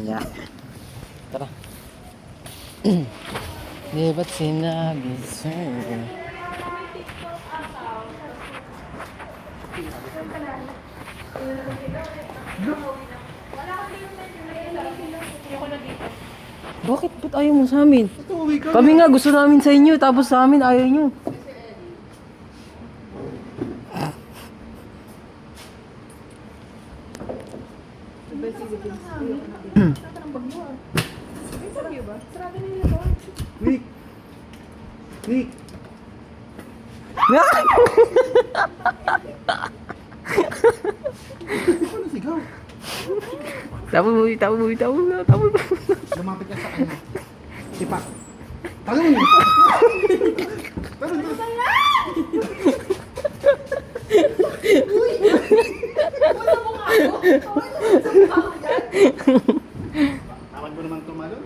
Yan. Tara. Di ba't sinabi sa'yo? Bakit? Ba't ayaw mo sa amin? Kami nga gusto namin sa inyo, tapos sa amin ayaw nyo. Rick! Rick! Ano sigaw? Taboy. Lumapit ka sa kanya. Sipak. Talon! Talon! Tawad mo naman tumalon?